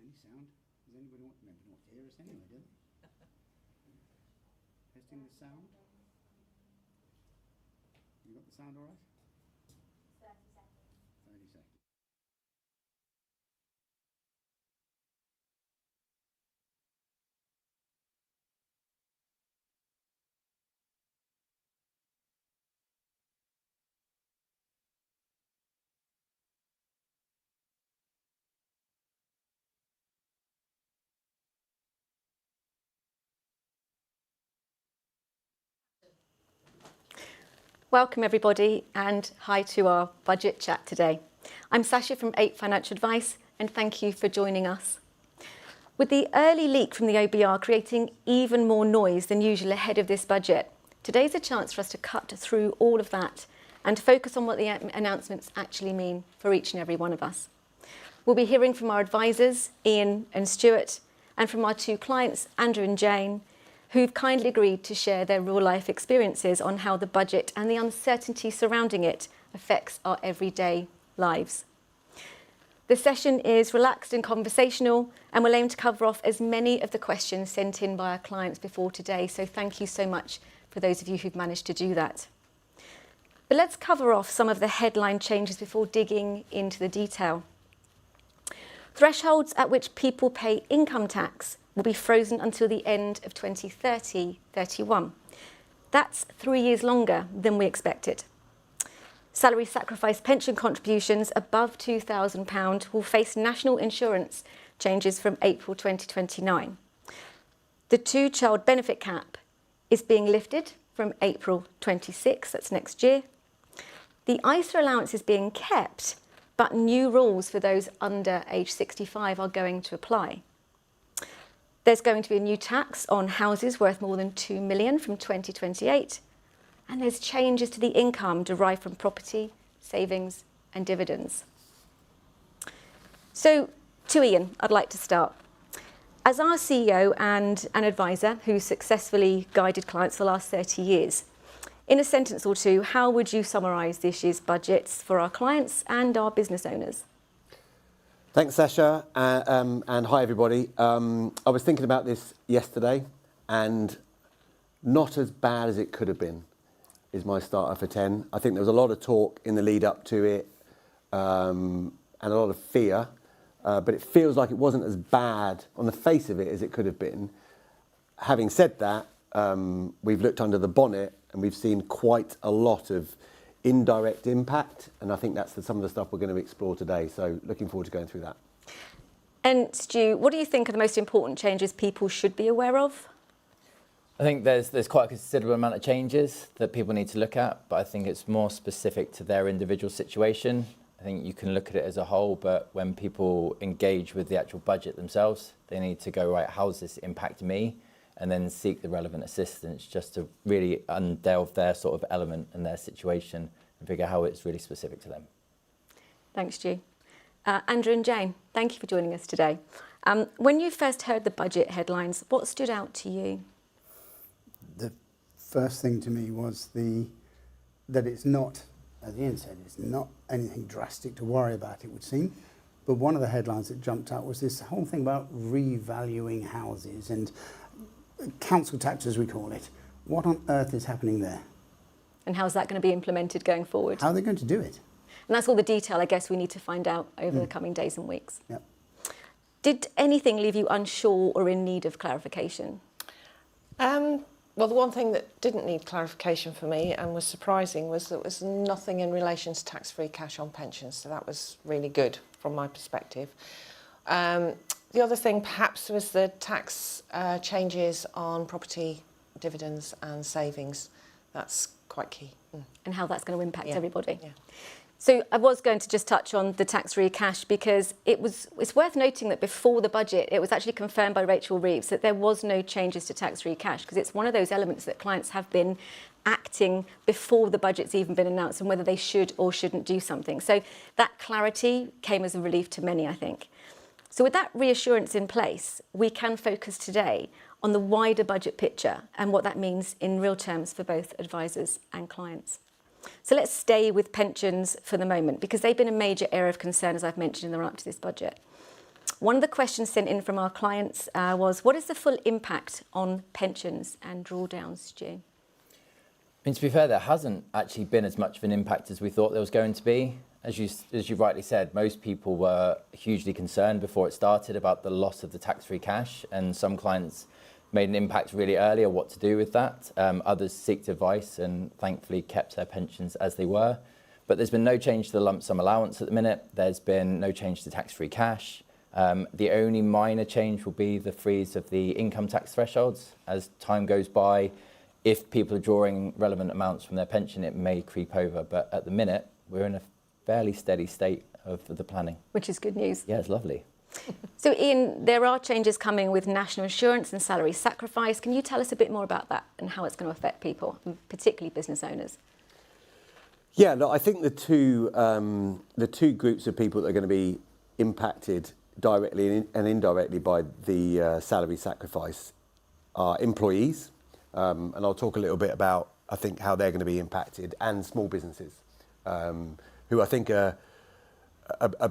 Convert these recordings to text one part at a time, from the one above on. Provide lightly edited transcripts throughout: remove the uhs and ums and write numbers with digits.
Any sound? Does anybody want to hear us anyway, do they? Testing the sound. You got the sound all right? 30 seconds. 30 seconds. Welcome everybody and hi to our budget chat today. I'm Sasha from 8 Financial Advice and thank you for joining us. With the early leak from the OBR creating even more noise than usual ahead of this budget, today's a chance for us to cut through all of that and focus on what the announcements actually mean for each and every one of us. We'll be hearing from our advisors, Ian and Stuart, and from our two clients, Andrew and Jane, who've kindly agreed to share their real-life experiences on how the budget and the uncertainty surrounding it affects our everyday lives. The session is relaxed and conversational and we'll aim to cover off as many of the questions sent in by our clients before today, so thank you so much for those of you who've managed to do that. But let's cover off some of the headline changes before digging into the detail. Thresholds at which people pay income tax will be frozen until the end of 2030-31. That's 3 years longer than we expected. Salary sacrifice pension contributions above £2,000 will face national insurance changes from April 2029. The two-child benefit cap is being lifted from April 26, that's next year. The ISA allowance is being kept, but new rules for those under age 65 are going to apply. There's going to be a new tax on houses worth more than 2 million from 2028. And there's changes to the income derived from property, savings and dividends. So to Ian, I'd like to start. As our CEO and an advisor who successfully guided clients for the last 30 years, in a sentence or two, how would you summarise this year's budgets for our clients and our business owners? Thanks, Sasha, and hi, everybody. I was thinking about this yesterday, and not as bad as it could have been is my starter for 10. I think there was a lot of talk in the lead up to it, and a lot of fear, but it feels like it wasn't as bad on the face of it as it could have been. Having said that, we've looked under the bonnet and we've seen quite a lot of indirect impact, and I think that's some of the stuff we're going to explore today, so looking forward to going through that. And Stu, what do you think are the most important changes people should be aware of? I think there's quite a considerable amount of changes that people need to look at, but I think it's more specific to their individual situation. I think you can look at it as a whole, but when people engage with the actual budget themselves, they need to go, right, how's this impact me? And then seek the relevant assistance just to really delve their sort of element and their situation and figure how it's really specific to them. Thanks, Stu. Andrew and Jane, thank you for joining us today. When you first heard the budget headlines, what stood out to you? The first thing to me was that it's not, as Ian said, it's not anything drastic to worry about, it would seem. But one of the headlines that jumped out was this whole thing about revaluing houses and council tax, as we call it. What on earth is happening there? And how's that going to be implemented going forward? How are they going to do it? And that's all the detail, I guess, we need to find out over the coming days and weeks. Yep. Did anything leave you unsure or in need of clarification? Well, the one thing that didn't need clarification for me and was surprising was that there was nothing in relation to tax-free cash on pensions, so that was really good from my perspective. The other thing perhaps was the tax changes on property, dividends and savings. That's quite key. And how that's going to impact everybody. Yeah. So I was going to just touch on the tax-free cash because it's worth noting that before the budget, it was actually confirmed by Rachel Reeves that there was no changes to tax-free cash because it's one of those elements that clients have been acting before the budget's even been announced and whether they should or shouldn't do something. So that clarity came as a relief to many, I think. So with that reassurance in place, we can focus today on the wider budget picture and what that means in real terms for both advisors and clients. So let's stay with pensions for the moment because they've been a major area of concern, as I've mentioned, in the run-up to this budget. One of the questions sent in from our clients was, what is the full impact on pensions and drawdowns, Stu? I mean, to be fair, there hasn't actually been as much of an impact as we thought there was going to be. As you rightly said, most people were hugely concerned before it started about the loss of the tax-free cash, and some clients made an impact really early on what to do with that. Others sought advice and thankfully kept their pensions as they were. But there's been no change to the lump sum allowance at the minute. There's been no change to tax-free cash. The only minor change will be the freeze of the income tax thresholds. As time goes by, if people are drawing relevant amounts from their pension, it may creep over. But at the minute, we're in a fairly steady state of the planning. Which is good news. Yeah, it's lovely. So Ian, there are changes coming with national insurance and salary sacrifice. Can you tell us a bit more about that and how it's going to affect people, and particularly business owners? Yeah, look, I think the two groups of people that are going to be impacted directly and indirectly by the salary sacrifice are employees, and I'll talk a little bit about, I think, how they're going to be impacted, and small businesses, who I think are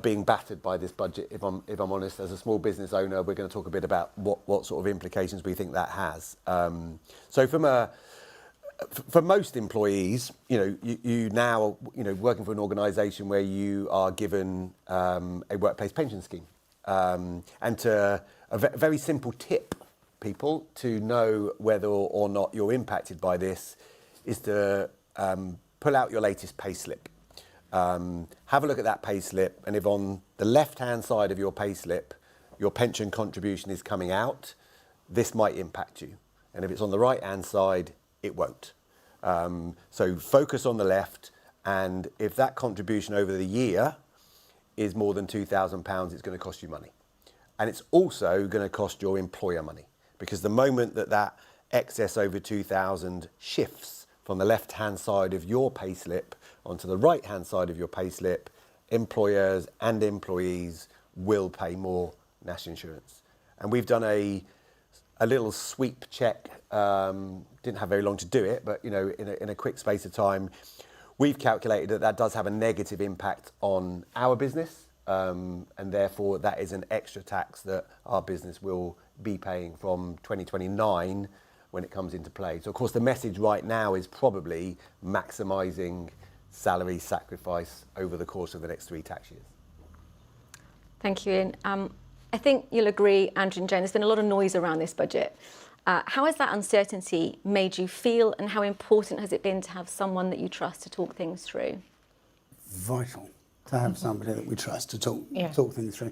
being battered by this budget. If I'm honest, as a small business owner, we're going to talk a bit about what sort of implications we think that has. So for most employees, you now working for an organisation where you are given a workplace pension scheme, and to a very simple tip, people, to know whether or not you're impacted by this is to pull out your latest payslip. Have a look at that payslip, and if on the left-hand side of your payslip your pension contribution is coming out, this might impact you. And if it's on the right-hand side, it won't. So focus on the left, and if that contribution over the year is more than £2,000, it's going to cost you money. And it's also going to cost your employer money, because the moment that excess over 2,000 shifts from the left-hand side of your payslip onto the right-hand side of your payslip, employers and employees will pay more national insurance. And we've done a little sweep check, didn't have very long to do it, but in a quick space of time, we've calculated that does have a negative impact on our business, and therefore that is an extra tax that our business will be paying from 2029 when it comes into play. So of course the message right now is probably maximising salary sacrifice over the course of the next 3 tax years. Thank you, Ian. I think you'll agree, Andrew and Jane, there's been a lot of noise around this budget. How has that uncertainty made you feel, and how important has it been to have someone that you trust to talk things through? Vital to have somebody that we trust to talk things through.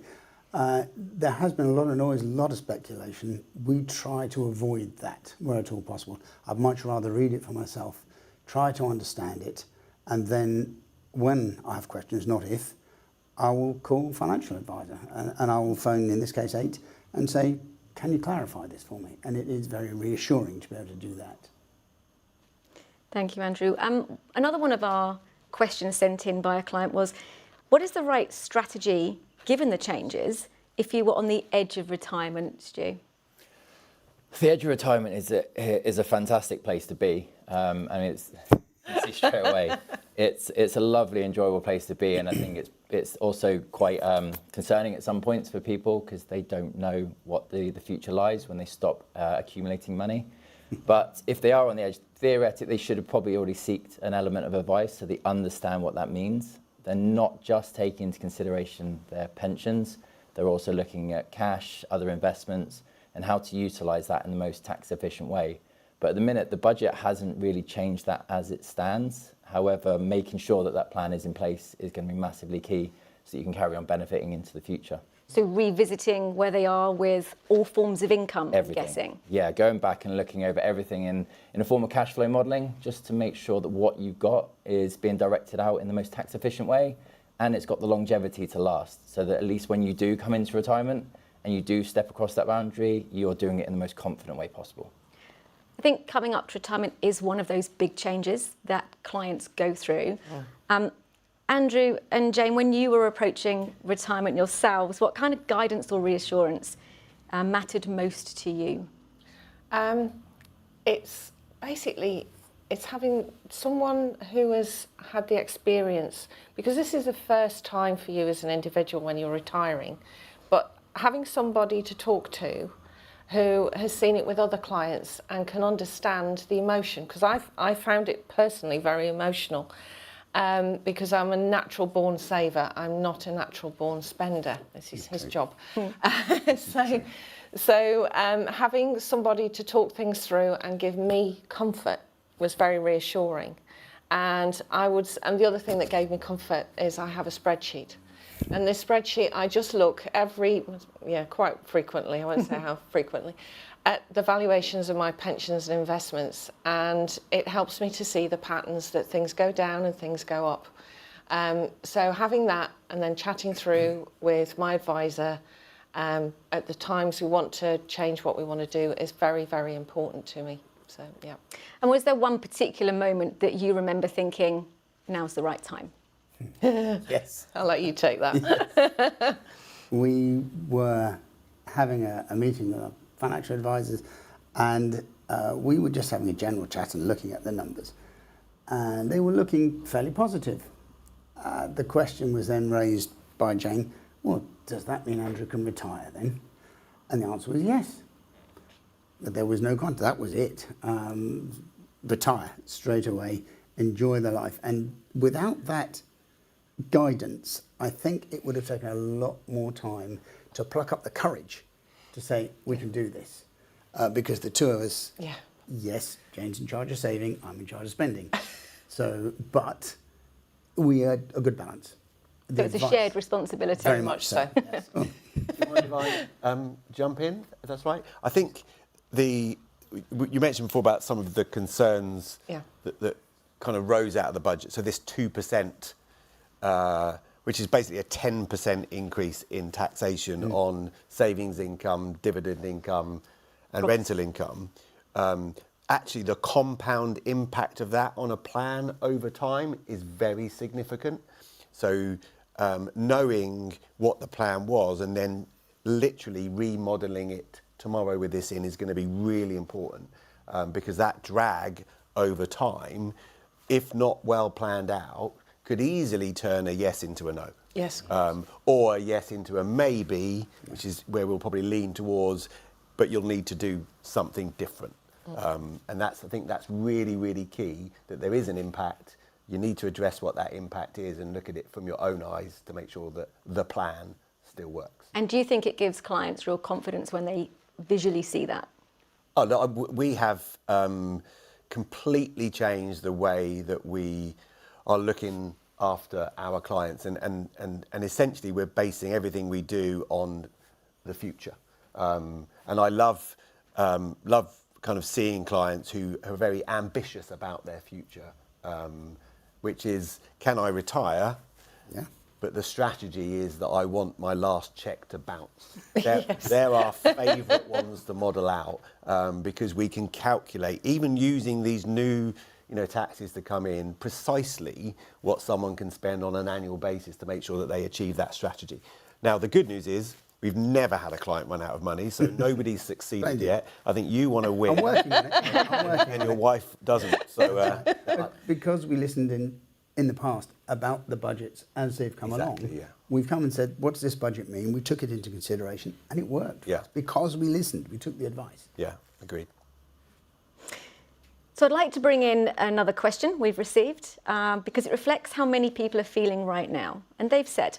There has been a lot of noise, a lot of speculation. We try to avoid that where at all possible. I'd much rather read it for myself, try to understand it, and then when I have questions, not if, I will call financial advisor and I will phone, in this case 8, and say, can you clarify this for me? And it is very reassuring to be able to do that. Thank you, Andrew. Another one of our questions sent in by a client was, what is the right strategy, given the changes, if you were on the edge of retirement, Stu? The edge of retirement is a fantastic place to be. I mean, it's you see straight away. It's a lovely, enjoyable place to be, and I think it's also quite concerning at some points for people, because they don't know what the future lies when they stop accumulating money. But if they are on the edge, theoretically, they should have probably already sought an element of advice so they understand what that means. They're not just taking into consideration their pensions, they're also looking at cash, other investments, and how to utilise that in the most tax efficient way. But at the minute, the budget hasn't really changed that as it stands. However, making sure that plan is in place is going to be massively key so that you can carry on benefiting into the future. So revisiting where they are with all forms of income, Everything. I'm guessing. Yeah, going back and looking over everything in a form of cash flow modelling, just to make sure that what you've got is being directed out in the most tax efficient way, and it's got the longevity to last, so that at least when you do come into retirement and you do step across that boundary, you're doing it in the most confident way possible. I think coming up to retirement is one of those big changes that clients go through. Yeah. Andrew and Jane, when you were approaching retirement yourselves, what kind of guidance or reassurance mattered most to you? It's having someone who has had the experience, because this is the first time for you as an individual when you're retiring. But having somebody to talk to who has seen it with other clients and can understand the emotion, because I found it personally very emotional, because I'm a natural born saver. I'm not a natural born spender. This is his job. So having somebody to talk things through and give me comfort was very reassuring. And the other thing that gave me comfort is I have a spreadsheet. And this spreadsheet, I just look quite frequently, I won't say how frequently, at the valuations of my pensions and investments. And it helps me to see the patterns that things go down and things go up. So having that and then chatting through with my advisor at the times we want to change what we want to do is very, very important to me. So, yeah. And was there one particular moment that you remember thinking, now's the right time? Yes. I'll let you take that. We were having a meeting with our financial advisors, and we were just having a general chat and looking at the numbers. And they were looking fairly positive. The question was then raised by Jane, well, does that mean Andrew can retire then? And the answer was yes. But there was no contact, that was it. Retire straight away, enjoy the life. And without that guidance, I think it would have taken a lot more time to pluck up the courage to say, we can do this. Because the two of us, yes, Jane's in charge of saving, I'm in charge of spending. But we had a good balance. So it's a shared responsibility. Very much so. Yes. Do you mind if I jump in, if that's right? I think you mentioned before about some of the concerns that kind of rose out of the budget. So this 2%, which is basically a 10% increase in taxation on savings income, dividend income and rental income. Actually, the compound impact of that on a plan over time is very significant. So knowing what the plan was and then literally remodelling it tomorrow with this in is going to be really important, because that drag over time, if not well planned out, could easily turn a yes into a no. Yes. Or a yes into a maybe, which is where we'll probably lean towards, but you'll need to do something different. And I think that's really, really key, that there is an impact. You need to address what that impact is and look at it from your own eyes to make sure that the plan still works. And do you think it gives clients real confidence when they visually see that? Oh, no, we have completely changed the way that we are looking after our clients, and essentially we're basing everything we do on the future. And I love kind of seeing clients who are very ambitious about their future, which is, can I retire? Yeah. But the strategy is that I want my last cheque to bounce. They're our favourite ones to model out, because we can calculate, even using these new taxes to come in, precisely what someone can spend on an annual basis to make sure that they achieve that strategy. Now, the good news is we've never had a client run out of money, so nobody's succeeded yet. I think you want to win. I'm working on it. And your wife doesn't. So because we listened in the past about the budgets as they've come along, we've come and said, what does this budget mean? We took it into consideration and it worked. Yeah. Because we listened, we took the advice. Yeah, agreed. So I'd like to bring in another question we've received, because it reflects how many people are feeling right now. And they've said,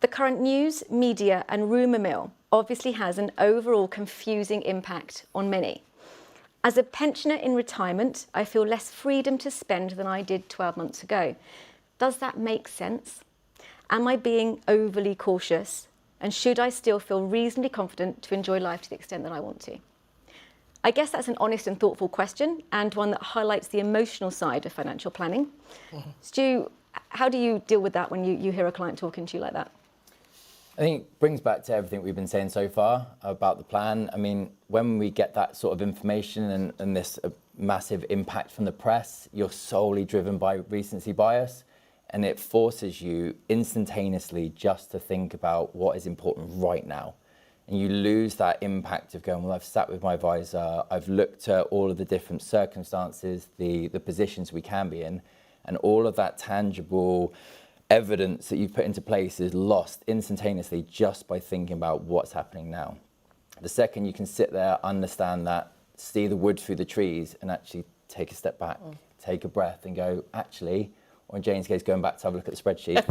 the current news, media and rumour mill obviously has an overall confusing impact on many. As a pensioner in retirement, I feel less freedom to spend than I did 12 months ago. Does that make sense? Am I being overly cautious? And should I still feel reasonably confident to enjoy life to the extent that I want to? I guess that's an honest and thoughtful question, and one that highlights the emotional side of financial planning. Stu, how do you deal with that when you hear a client talking to you like that? I think it brings back to everything we've been saying so far about the plan. I mean, when we get that sort of information and this massive impact from the press, you're solely driven by recency bias, and it forces you instantaneously just to think about what is important right now. And you lose that impact of going, well, I've sat with my advisor, I've looked at all of the different circumstances, the positions we can be in, and all of that tangible evidence that you've put into place is lost instantaneously just by thinking about what's happening now. The second you can sit there, understand that, see the wood through the trees, and actually take a step back, take a breath and go, actually, or in Jane's case, going back to have a look at the spreadsheet,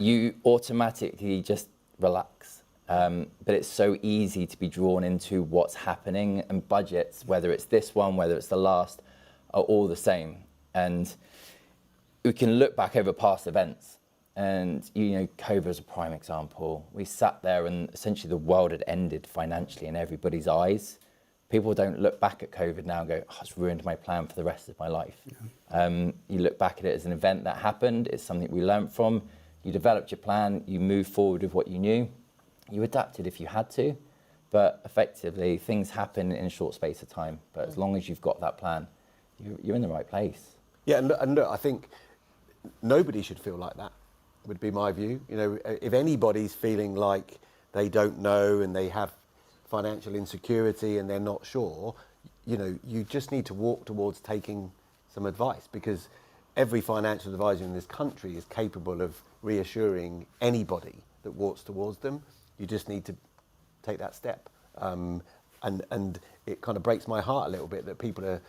you automatically just relax. But it's so easy to be drawn into what's happening, and budgets, whether it's this one, whether it's the last, are all the same. And we can look back over past events, and COVID is a prime example. We sat there and essentially the world had ended financially in everybody's eyes. People don't look back at COVID now and go, oh, it's ruined my plan for the rest of my life. You look back at it as an event that happened. It's something we learned from. You developed your plan. You moved forward with what you knew. You adapted if you had to. But effectively, things happen in a short space of time. But as long as you've got that plan, you're in the right place. Yeah, and look, I think nobody should feel like that, would be my view. If anybody's feeling like they don't know and they have financial insecurity and they're not sure, you just need to walk towards taking some advice, because every financial advisor in this country is capable of reassuring anybody that walks towards them. You just need to take that step. And it kind of breaks my heart a little bit that people are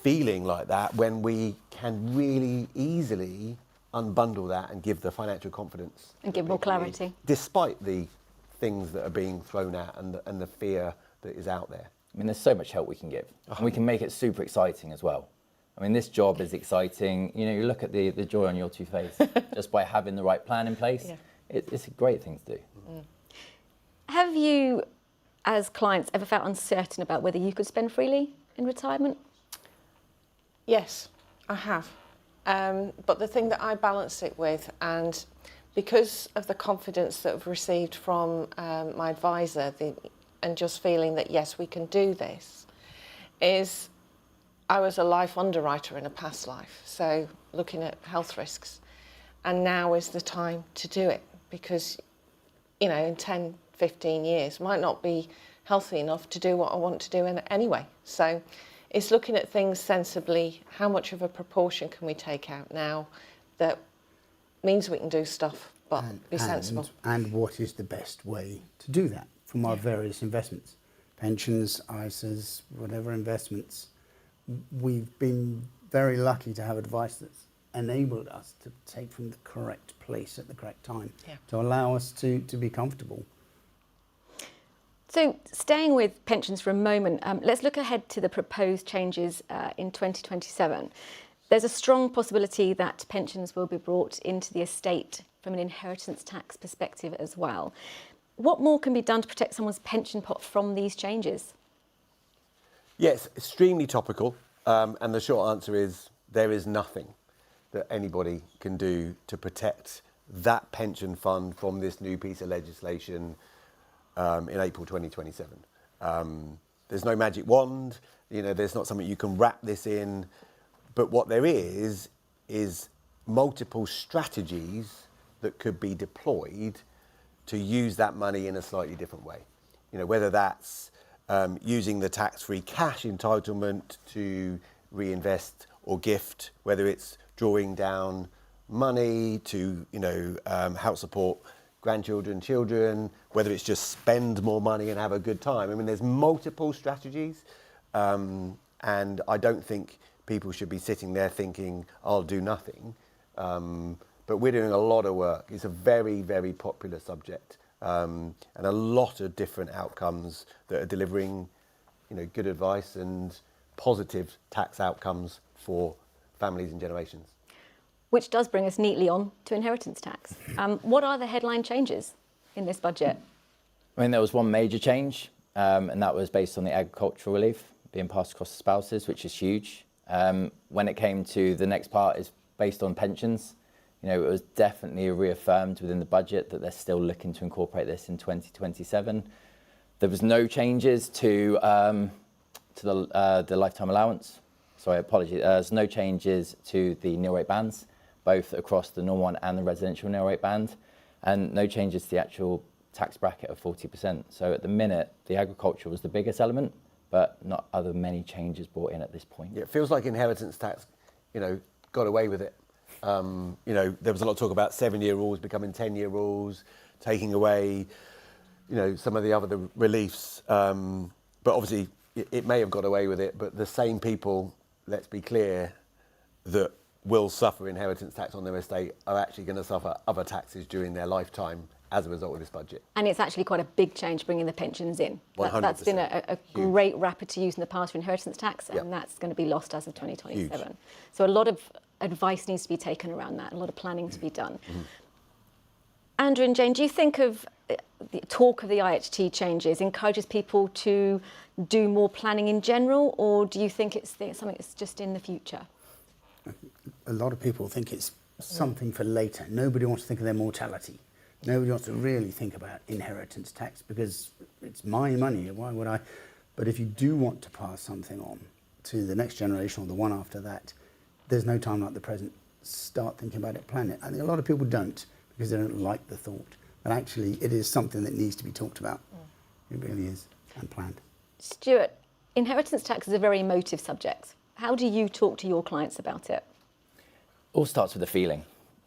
feeling like that when we can really easily unbundle that and give the financial confidence. And give more clarity. Despite the things that are being thrown at and the fear that is out there. I mean, there's so much help we can give. And we can make it super exciting as well. I mean, this job is exciting. You look at the joy on your two faces just by having the right plan in place. Yeah. It's a great thing to do. Have you, as clients, ever felt uncertain about whether you could spend freely in retirement? Yes, I have. But the thing that I balance it with, and because of the confidence that I've received from my advisor, and just feeling that, yes, we can do this, is I was a life underwriter in a past life, so looking at health risks. And now is the time to do it, because, in 10, 15 years, might not be healthy enough to do what I want to do anyway. So it's looking at things sensibly. How much of a proportion can we take out now that means we can do stuff, but be sensible? And what is the best way to do that from our various investments? Pensions, ISAs, whatever investments. We've been very lucky to have advice that's enabled us to take from the correct place at the correct time to allow us to be comfortable. So staying with pensions for a moment, let's look ahead to the proposed changes in 2027. There's a strong possibility that pensions will be brought into the estate from an inheritance tax perspective as well. What more can be done to protect someone's pension pot from these changes? Yes, extremely topical. And the short answer is there is nothing that anybody can do to protect that pension fund from this new piece of legislation in April 2027. There's no magic wand, there's not something you can wrap this in, but what there is multiple strategies that could be deployed to use that money in a slightly different way. Whether that's using the tax-free cash entitlement to reinvest or gift, whether it's drawing down money to, help support grandchildren, children, whether it's just spend more money and have a good time. I mean, there's multiple strategies, and I don't think people should be sitting there thinking, I'll do nothing. But we're doing a lot of work. It's a very, very popular subject, and a lot of different outcomes that are delivering, good advice and positive tax outcomes for families and generations. Which does bring us neatly on to inheritance tax. What are the headline changes in this budget? I mean, there was one major change, and that was based on the agricultural relief being passed across to spouses, which is huge. When it came to the next part is based on pensions. It was definitely reaffirmed within the budget that they're still looking to incorporate this in 2027. There was no changes to the lifetime allowance. Sorry, apologies. There's no changes to the nil rate bands, both across the normal one and the residential nil rate band, and no changes to the actual tax bracket of 40%. So at the minute, the agriculture was the biggest element, but not other many changes brought in at this point. Yeah, it feels like inheritance tax, got away with it There was a lot of talk about 7-year rules becoming 10-year rules, taking away, some of the other reliefs. But obviously, it may have got away with it, but the same people, let's be clear, that will suffer inheritance tax on their estate are actually going to suffer other taxes during their lifetime as a result of this budget. And it's actually quite a big change bringing the pensions in. 100%. That's been a Huge. great wrapper to use in the past for inheritance tax, Yep. and that's going to be lost as of 2027. Huge. So a lot of advice needs to be taken around that, a lot of planning to be done. Andrew and Jane, do you think of the talk of the IHT changes encourages people to do more planning in general, or do you think it's something that's just in the future? A lot of people think it's something for later. Nobody wants to think of their mortality. Nobody wants to really think about inheritance tax because it's my money. Why would I? But if you do want to pass something on to the next generation or the one after that, there's no time like the present. Start thinking about it, plan it. I think a lot of people don't because they don't like the thought. But actually, it is something that needs to be talked about. It really is, and planned. Stuart, inheritance tax is a very emotive subject. How do you talk to your clients about it? All starts with a feeling.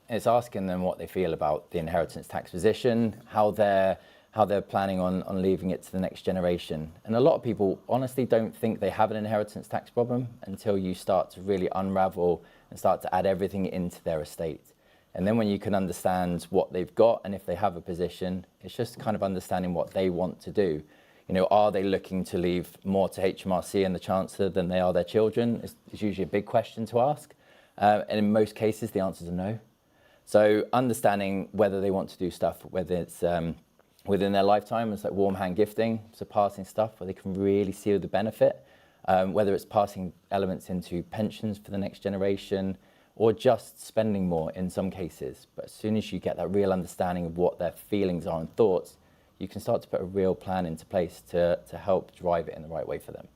It's asking them what they feel about the inheritance tax position, how they're planning on leaving it to the next generation. And a lot of people honestly don't think they have an inheritance tax problem until you start to really unravel and start to add everything into their estate. And then when you can understand what they've got and if they have a position, it's just kind of understanding what they want to do. Are they looking to leave more to HMRC and the Chancellor than they are their children? It's usually a big question to ask. And in most cases, the answers are no. So understanding whether they want to do stuff, whether it's within their lifetime, it's like warm hand gifting, so passing stuff where they can really see the benefit, whether it's passing elements into pensions for the next generation, or just spending more in some cases. But as soon as you get that real understanding of what their feelings are and thoughts, you can start to put a real plan into place to help drive it in the right way for them.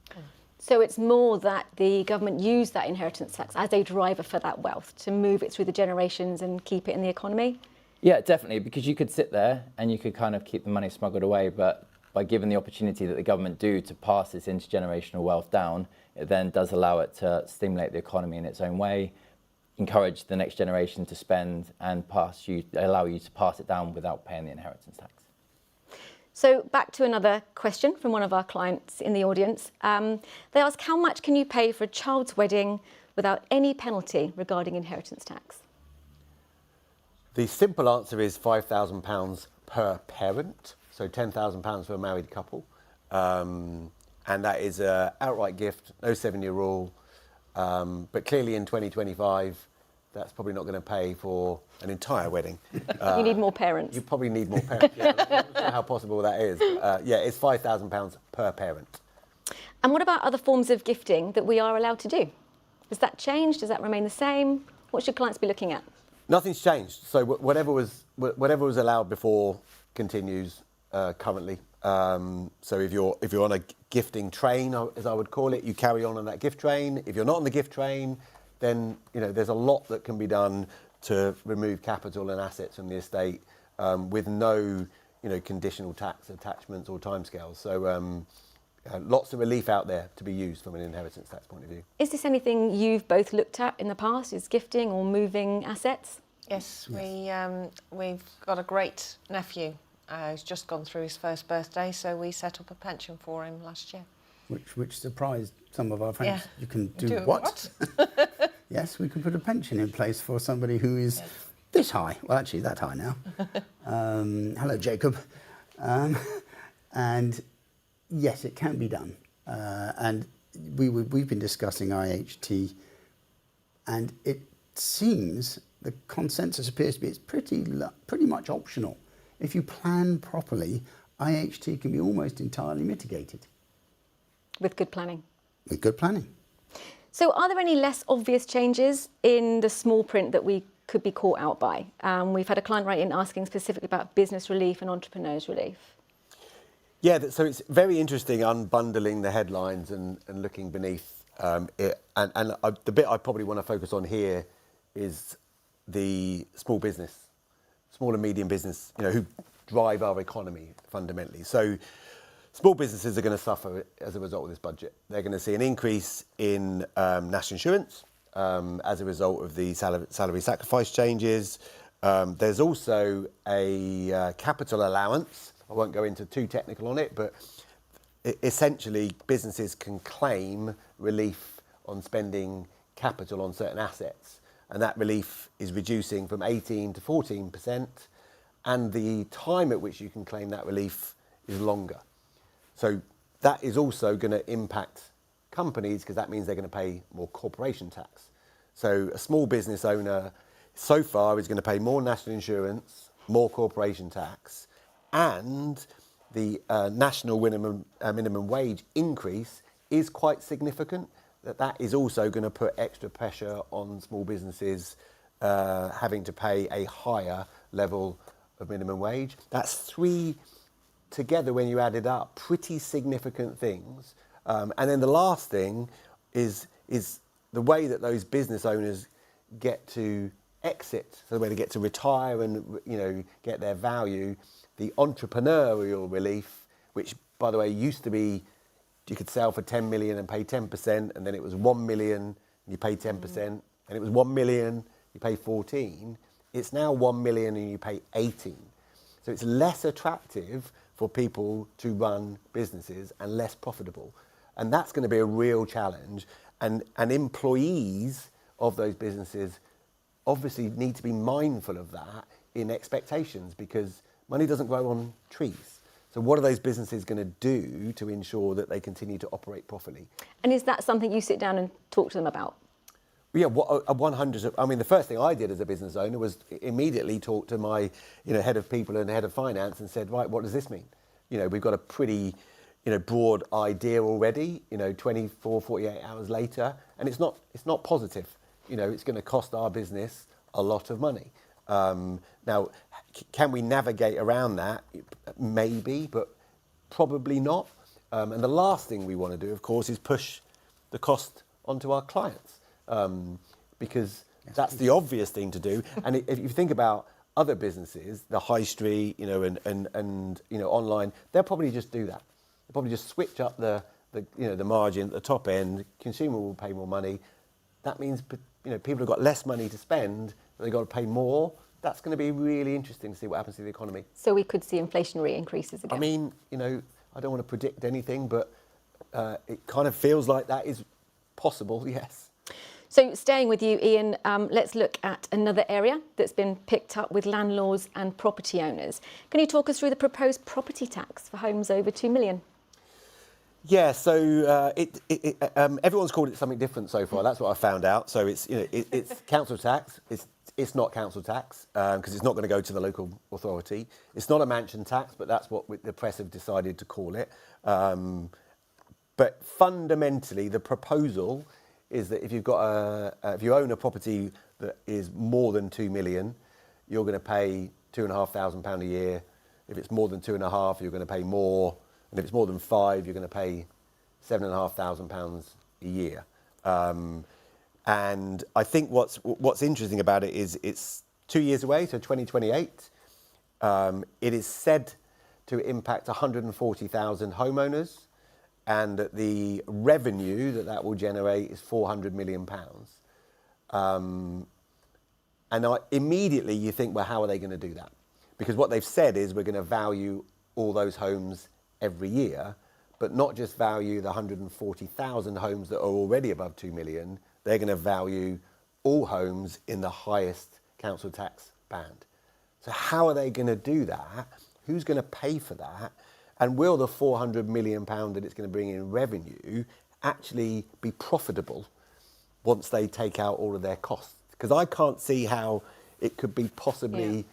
So it's more that the government use that inheritance tax as a driver for that wealth to move it through the generations and keep it in the economy? Yeah, definitely, because you could sit there and you could kind of keep the money smuggled away, but by giving the opportunity that the government do to pass this intergenerational wealth down, it then does allow it to stimulate the economy in its own way, encourage the next generation to spend and allow you to pass it down without paying the inheritance tax. So back to another question from one of our clients in the audience. They ask, how much can you pay for a child's wedding without any penalty regarding inheritance tax? The simple answer is £5,000 per parent, so £10,000 for a married couple. And that is an outright gift, no 7-year rule. But clearly in 2025, that's probably not going to pay for an entire wedding. You need more parents. You probably need more parents. Yeah, I'm not sure how possible that is. It's £5,000 per parent. And what about other forms of gifting that we are allowed to do? Has that changed? Does that remain the same? What should clients be looking at? Nothing's changed. So whatever was allowed before continues currently. So if you're on a gifting train, as I would call it, you carry on that gift train. If you're not on the gift train, then there's a lot that can be done to remove capital and assets from the estate with no conditional tax attachments or timescales. So lots of relief out there to be used from an inheritance tax point of view. Is this anything you've both looked at in the past? Is gifting or moving assets? Yes, we've got a great nephew who's just gone through his first birthday, so we set up a pension for him last year. Which surprised some of our friends. Yeah. You can do what? Yes, we can put a pension in place for somebody who is this high. Well, actually, that high now. Hello, Jacob. And yes, it can be done. And we've been discussing IHT, and it seems the consensus appears to be it's pretty much optional. If you plan properly, IHT can be almost entirely mitigated. With good planning. With good planning. So are there any less obvious changes in the small print that we could be caught out by? We've had a client write in asking specifically about business relief and entrepreneurs relief. Yeah, so it's very interesting unbundling the headlines and looking beneath it. And the bit I probably want to focus on here is the small and medium business, who drive our economy fundamentally. So small businesses are going to suffer as a result of this budget. They're going to see an increase in national insurance, as a result of the salary sacrifice changes. There's also a capital allowance. I won't go into too technical on it, but essentially businesses can claim relief on spending capital on certain assets, and that relief is reducing from 18 to 14%, and the time at which you can claim that relief is longer. So that is also going to impact companies, because that means they're going to pay more corporation tax. So a small business owner so far is going to pay more national insurance, more corporation tax, and the national minimum wage increase is quite significant. That is also going to put extra pressure on small businesses having to pay a higher level of minimum wage. That's three together, when you add it up, pretty significant things. And then the last thing is the way that those business owners get to exit, so the way they get to retire and, you know, get their value. The entrepreneurial relief, which, by the way, used to be you could sell for 10 million and pay 10%, and then it was 1 million and you pay 10%, and it was 1 million, you pay 14. It's now 1 million and you pay 18. So it's less attractive for people to run businesses and less profitable. And that's going to be a real challenge. And employees of those businesses obviously need to be mindful of that in expectations, because money doesn't grow on trees. So what are those businesses going to do to ensure that they continue to operate properly? And is that something you sit down and talk to them about? Yeah, 100. I mean, the first thing I did as a business owner was immediately talk to my, head of people and head of finance and said, right, what does this mean? We've got a pretty, broad idea already, 24, 48 hours later, and it's not positive. It's going to cost our business a lot of money. Now, can we navigate around that? Maybe, but probably not. And the last thing we want to do, of course, is push the cost onto our clients, because that's the obvious thing to do. And if you think about other businesses, the high street, and online, they'll probably just do that. They'll probably just switch up the margin at the top end. Consumer will pay more money. That means people have got less money to spend, but they've got to pay more. That's going to be really interesting to see what happens to the economy. So we could see inflationary increases again? I mean, I don't want to predict anything, but it kind of feels like that is possible, yes. So staying with you, Ian, let's look at another area that's been picked up with landlords and property owners. Can you talk us through the proposed property tax for homes over 2 million? Yeah, so everyone's called it something different so far. That's what I found out. So it's it's council tax. It's not council tax because it's not going to go to the local authority. It's not a mansion tax, but that's what the press have decided to call it. But fundamentally, the proposal is that if you've got if you own a property that is more than 2 million, you're going to pay £2,500 a year. If it's more than 2.5, you're going to pay more. And if it's more than 5, you're going to pay £7,500 a year. And I think what's interesting about it is it's 2 years away, so 2028. It is said to impact 140,000 homeowners, and that the revenue that will generate is £400 million. And immediately you think, well, how are they going to do that? Because what they've said is we're going to value all those homes every year, but not just value the 140,000 homes that are already above 2 million. They're going to value all homes in the highest council tax band. So how are they going to do that? Who's going to pay for that? And will the £400 million that it's going to bring in revenue actually be profitable once they take out all of their costs? Because I can't see how it could be possibly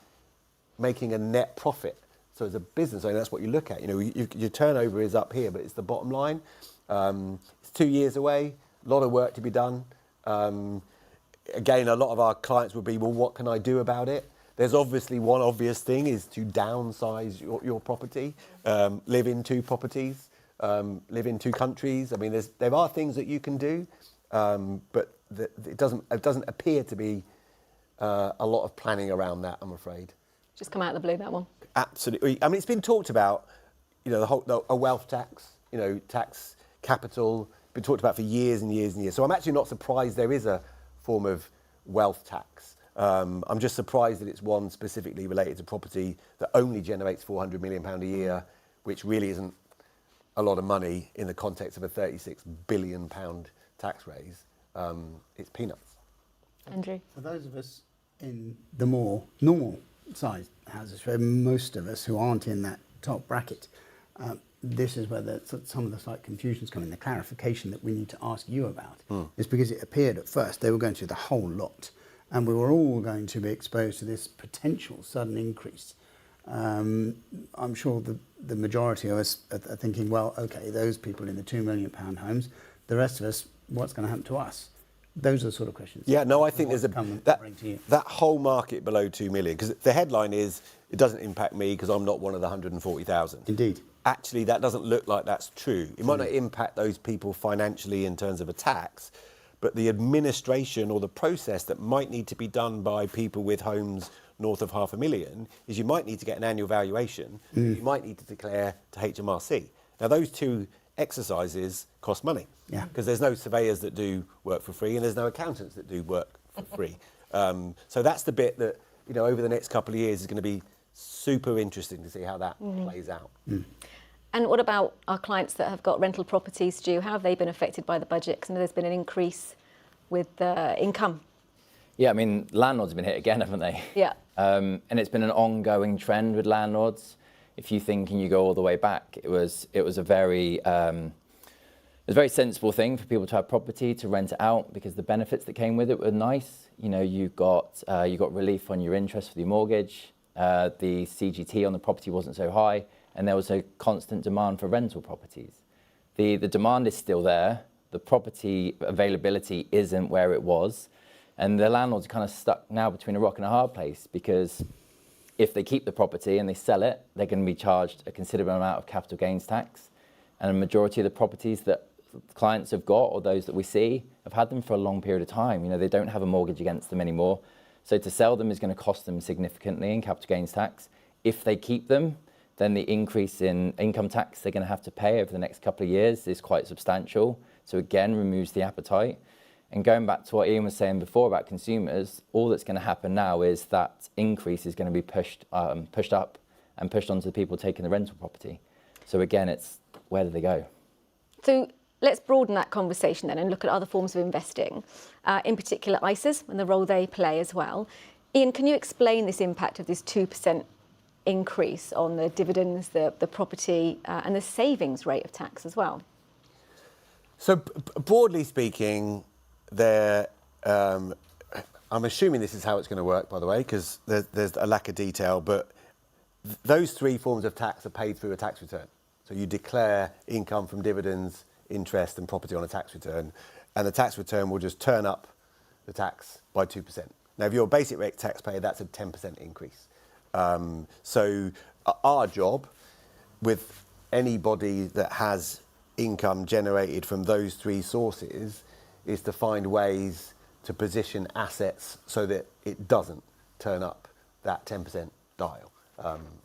making a net profit. So as a business owner, that's what you look at. Your turnover is up here, but it's the bottom line. It's 2 years away, a lot of work to be done. Again, a lot of our clients would be, well, what can I do about it? There's obviously one obvious thing is to downsize your property, live in 2 properties, live in 2 countries. I mean, there are things that you can do, but it doesn't appear to be a lot of planning around that, I'm afraid. Just come out of the blue, that one. Absolutely. I mean, it's been talked about, a wealth tax, tax capital, been talked about for years and years and years. So I'm actually not surprised there is a form of wealth tax. I'm just surprised that it's one specifically related to property that only generates £400 million a year, which really isn't a lot of money in the context of a £36 billion tax raise. It's peanuts. Andrew? For those of us in the more normal sized houses, for most of us who aren't in that top bracket, this is where some of the slight confusions come in. The clarification that we need to ask you about is because it appeared at first they were going through the whole lot and we were all going to be exposed to this potential sudden increase. I'm sure the majority of us are thinking, well, okay, those people in the £2 million homes, the rest of us, what's going to happen to us? Those are the sort of questions. Yeah, no, I think there's that whole market below 2 million, because the headline is, it doesn't impact me because I'm not one of the 140,000. Indeed. Actually, that doesn't look like that's true. It might not impact those people financially in terms of a tax, but the administration or the process that might need to be done by people with homes north of £500,000 is you might need to get an annual valuation, you might need to declare to HMRC. Now, those two exercises cost money, because there's no surveyors that do work for free and there's no accountants that do work for free. So that's the bit that, over the next couple of years is going to be super interesting to see how that plays out. And what about our clients that have got rental properties, Stu? How have they been affected by the budget? Because there's been an increase with income. Yeah, I mean, landlords have been hit again, haven't they? Yeah. And it's been an ongoing trend with landlords. If you think and you go all the way back, it was a very sensible thing for people to have property, to rent it out, because the benefits that came with it were nice. You got relief on your interest for your mortgage. The CGT on the property wasn't so high, and there was a constant demand for rental properties. The demand is still there. The property availability isn't where it was, and the landlords are kind of stuck now between a rock and a hard place, because if they keep the property and they sell it, they're going to be charged a considerable amount of capital gains tax. And a majority of the properties that clients have got, or those that we see, have had them for a long period of time. They don't have a mortgage against them anymore. So to sell them is going to cost them significantly in capital gains tax. If they keep them, then the increase in income tax they're going to have to pay over the next couple of years is quite substantial. So again, removes the appetite. And going back to what Ian was saying before about consumers, all that's going to happen now is that increase is going to be pushed up and pushed onto the people taking the rental property. So again, it's where do they go? So let's broaden that conversation then and look at other forms of investing, in particular ISAs and the role they play as well. Ian, can you explain this impact of this 2% increase on the dividends, the property and the savings rate of tax as well? So broadly speaking, I'm assuming this is how it's going to work, by the way, because there's a lack of detail, but those three forms of tax are paid through a tax return. So you declare income from dividends, interest and property on a tax return, and the tax return will just turn up the tax by 2%. Now, if you're a basic rate taxpayer, that's a 10% increase. So our job with anybody that has income generated from those three sources is to find ways to position assets so that it doesn't turn up that 10% dial,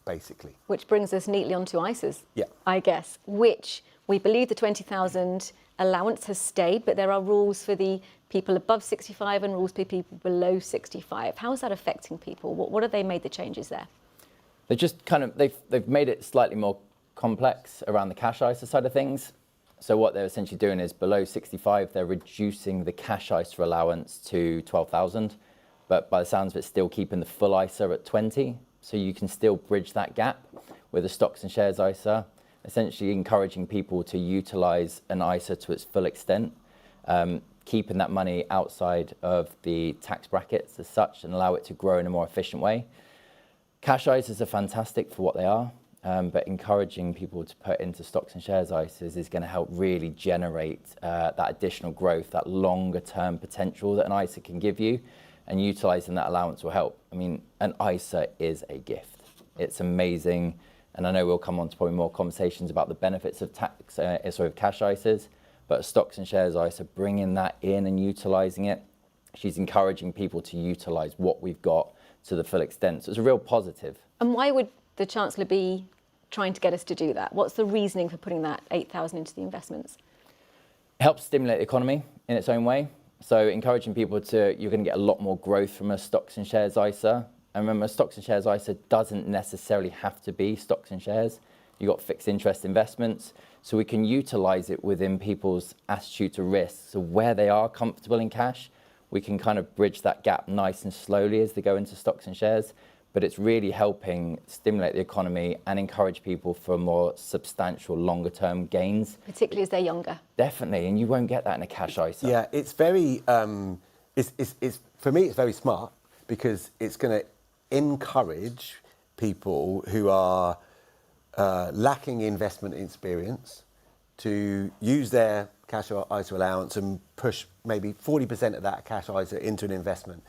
basically. Which brings us neatly onto ISAs, Yeah. I guess, which we believe the 20,000 allowance has stayed, but there are rules for the people above 65 and rules for people below 65. How is that affecting people? What have they made the changes there? They've just they've made it slightly more complex around the cash ISA side of things. So what they're essentially doing is below 65, they're reducing the cash ISA allowance to 12,000, but by the sounds of it, still keeping the full ISA at 20. So you can still bridge that gap with a stocks and shares ISA, essentially encouraging people to utilise an ISA to its full extent, keeping that money outside of the tax brackets as such and allow it to grow in a more efficient way. Cash ISAs are fantastic for what they are. But encouraging people to put into stocks and shares ISAs is going to help really generate that additional growth, that longer term potential that an ISA can give you, and utilising that allowance will help. I mean, an ISA is a gift. It's amazing, and I know we'll come on to probably more conversations about the benefits of cash ISAs, but stocks and shares ISA, bringing that in and utilising it, she's encouraging people to utilise what we've got to the full extent. So it's a real positive. And why would the Chancellor be trying to get us to do that? What's the reasoning for putting that 8,000 into the investments? It helps stimulate the economy in its own way. So encouraging people you're going to get a lot more growth from a stocks and shares ISA. And remember, a stocks and shares ISA doesn't necessarily have to be stocks and shares. You've got fixed interest investments. So we can utilize it within people's attitude to risk. So where they are comfortable in cash, we can kind of bridge that gap nice and slowly as they go into stocks and shares. But it's really helping stimulate the economy and encourage people for more substantial, longer term gains. Particularly as they're younger. Definitely, and you won't get that in a cash ISA. Yeah, it's very, it's for me, it's very smart because it's going to encourage people who are lacking investment experience to use their cash ISA allowance and push maybe 40% of that cash ISA into an investment.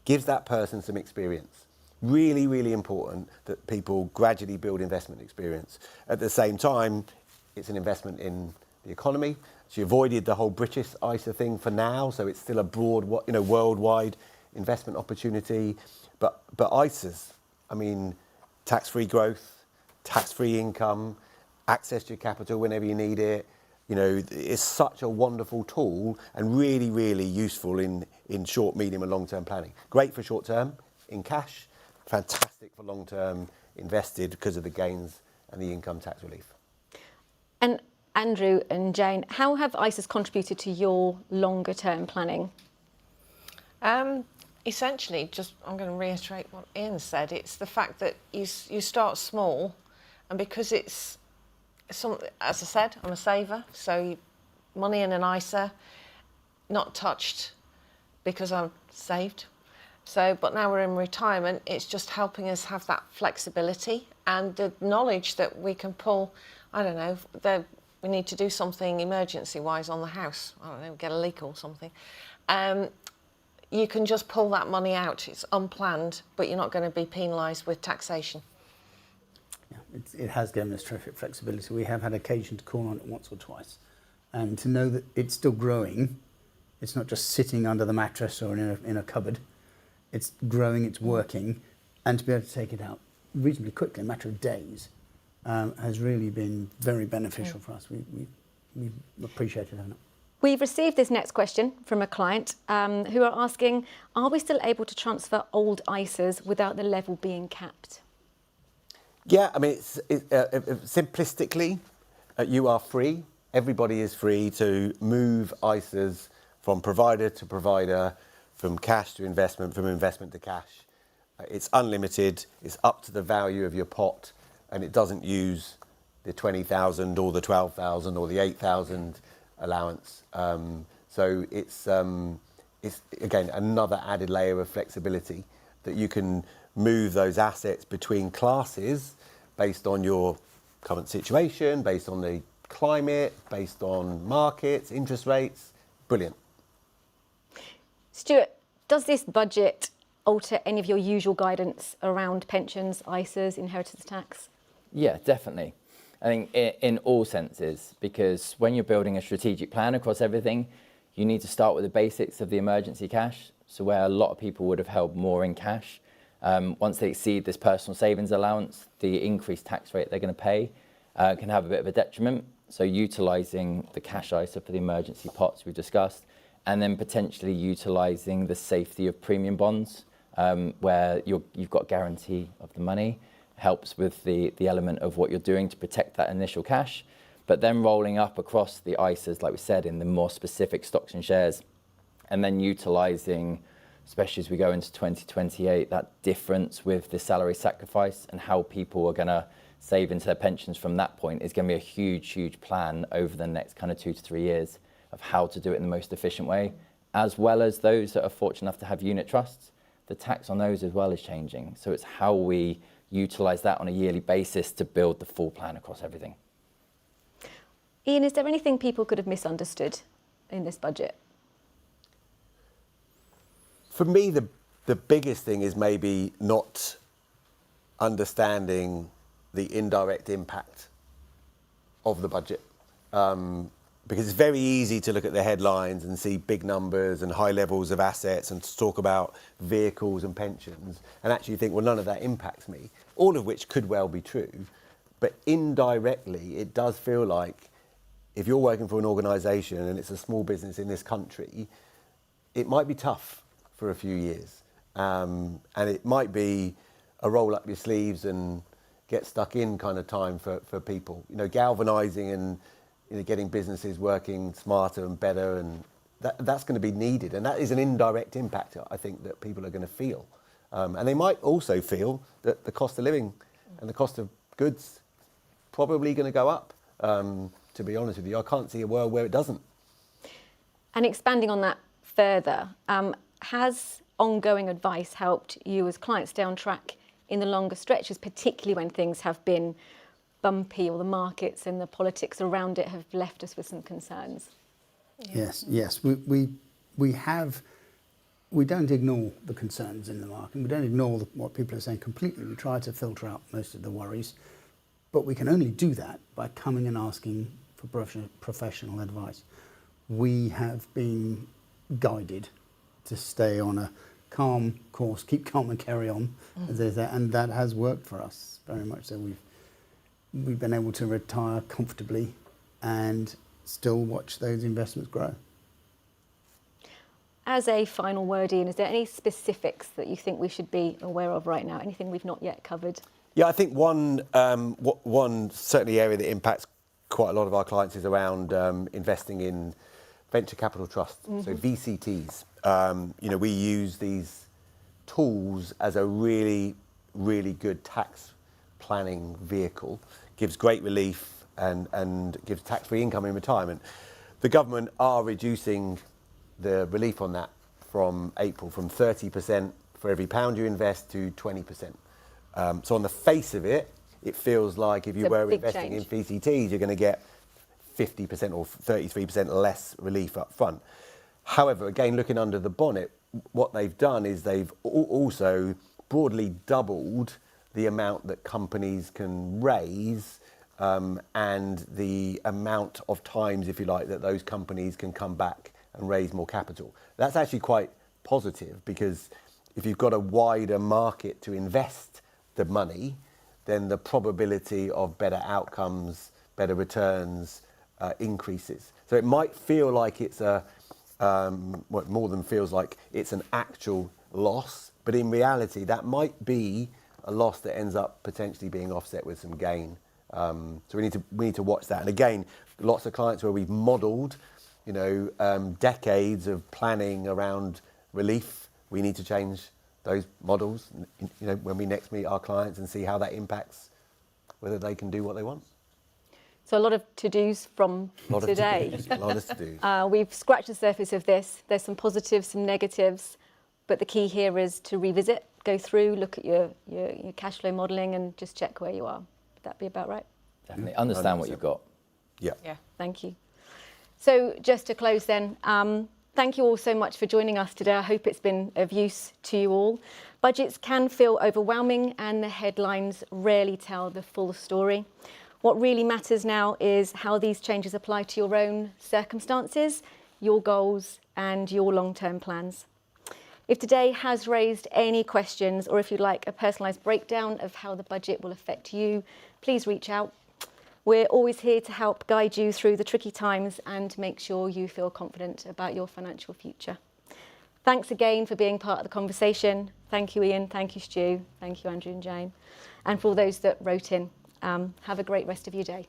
Gives that person some experience. Really, really important that people gradually build investment experience. At the same time, it's an investment in the economy. She avoided the whole British ISA thing for now, so it's still a broad, worldwide investment opportunity. But ISAs, I mean, tax-free growth, tax-free income, access to your capital whenever you need it. It's such a wonderful tool and really, really useful in short, medium and long-term planning. Great for short-term in cash, fantastic for long-term invested because of the gains and the income tax relief. And Andrew and Jane, how have ISAs contributed to your longer-term planning? Essentially, I'm going to reiterate what Ian said. It's the fact that you start small, and because as I said, I'm a saver, so money in an ISA, not touched because I'm saved. So, but now we're in retirement, it's just helping us have that flexibility and the knowledge that we can pull, I don't know, we need to do something emergency-wise on the house, I don't know, get a leak or something. You can just pull that money out. It's unplanned, but you're not going to be penalised with taxation. Yeah, it has given us terrific flexibility. We have had occasion to call on it once or twice. And to know that it's still growing, it's not just sitting under the mattress or in a cupboard. It's growing, it's working, and to be able to take it out reasonably quickly, a matter of days, has really been very beneficial for us. We appreciated having it. We've received this next question from a client who are asking, are we still able to transfer old ISAs without the level being capped? Yeah, I mean, simplistically, you are free. Everybody is free to move ISAs from provider to provider, from cash to investment, from investment to cash. It's unlimited, it's up to the value of your pot, and it doesn't use the 20,000 or the 12,000 or the 8,000 allowance. So it's again, another added layer of flexibility that you can move those assets between classes based on your current situation, based on the climate, based on markets, interest rates. Brilliant. Stuart, does this budget alter any of your usual guidance around pensions, ISAs, inheritance tax? Yeah, definitely. I think in all senses, because when you're building a strategic plan across everything, you need to start with the basics of the emergency cash. So where a lot of people would have held more in cash, once they exceed this personal savings allowance, the increased tax rate they're going to pay can have a bit of a detriment. So utilising the cash ISA for the emergency pots we've discussed, and then potentially utilising the safety of premium bonds, where you've got guarantee of the money, helps with the element of what you're doing to protect that initial cash, but then rolling up across the ISAs, like we said, in the more specific stocks and shares, and then utilising, especially as we go into 2028, that difference with the salary sacrifice and how people are going to save into their pensions from that point is going to be a huge, huge plan over the next kind of 2 to 3 years of how to do it in the most efficient way, as well as those that are fortunate enough to have unit trusts. The tax on those as well is changing. So it's how we utilise that on a yearly basis to build the full plan across everything. Ian, is there anything people could have misunderstood in this budget? For me, the biggest thing is maybe not understanding the indirect impact of the budget. Because it's very easy to look at the headlines and see big numbers and high levels of assets and to talk about vehicles and pensions and actually think, well, none of that impacts me, all of which could well be true. But indirectly, it does feel like if you're working for an organisation and it's a small business in this country, it might be tough for a few years. And it might be a roll up your sleeves and get stuck in kind of time for people. You know, galvanising and getting businesses working smarter and better, and that's going to be needed. And that is an indirect impact, I think, that people are going to feel. And they might also feel that the cost of living and the cost of goods probably going to go up, to be honest with you. I can't see a world where it doesn't. And expanding on that further, has ongoing advice helped you as clients stay on track in the longer stretches, particularly when things have been bumpy or the markets and the politics around it have left us with some concerns? Yes. We don't ignore the concerns in the market. We don't ignore what people are saying completely. We try to filter out most of the worries, but we can only do that by coming and asking for professional advice. We have been guided to stay on a calm course, keep calm and carry on, as they say, and that has worked for us very much. So we've been able to retire comfortably and still watch those investments grow. As a final word, Ian, is there any specifics that you think we should be aware of right now? Anything we've not yet covered? Yeah, I think one certainly area that impacts quite a lot of our clients is around investing in venture capital trusts, so VCTs. We use these tools as a really, really good tax planning vehicle. Gives great relief and gives tax-free income in retirement. The government are reducing the relief on that from April, from 30% for every pound you invest to 20%. So on the face of it, it feels like if you were investing in VCTs, you're going to get 50% or 33% less relief up front. However, again, looking under the bonnet, what they've done is they've also broadly doubled the amount that companies can raise and the amount of times, if you like, that those companies can come back and raise more capital. That's actually quite positive, because if you've got a wider market to invest the money, then the probability of better outcomes, better returns increases. So it might feel like it's more than feels like it's an actual loss, but in reality that might be a loss that ends up potentially being offset with some gain. So we need to watch that. And again, lots of clients where we've modelled decades of planning around relief, we need to change those models, when we next meet our clients and see how that impacts whether they can do what they want. So a lot of to-dos from today. A lot of to-dos. We've scratched the surface of this. There's some positives, some negatives, but the key here is to revisit, go through, look at your cash flow modelling and just check where you are. Would that be about right? Definitely. Understand 100%. What you've got. Yeah. Thank you. So just to close then, thank you all so much for joining us today. I hope it's been of use to you all. Budgets can feel overwhelming and the headlines rarely tell the full story. What really matters now is how these changes apply to your own circumstances, your goals and your long-term plans. If today has raised any questions, or if you'd like a personalised breakdown of how the budget will affect you, please reach out. We're always here to help guide you through the tricky times and make sure you feel confident about your financial future. Thanks again for being part of the conversation. Thank you, Ian. Thank you, Stu. Thank you, Andrew and Jane. And for all those that wrote in, have a great rest of your day.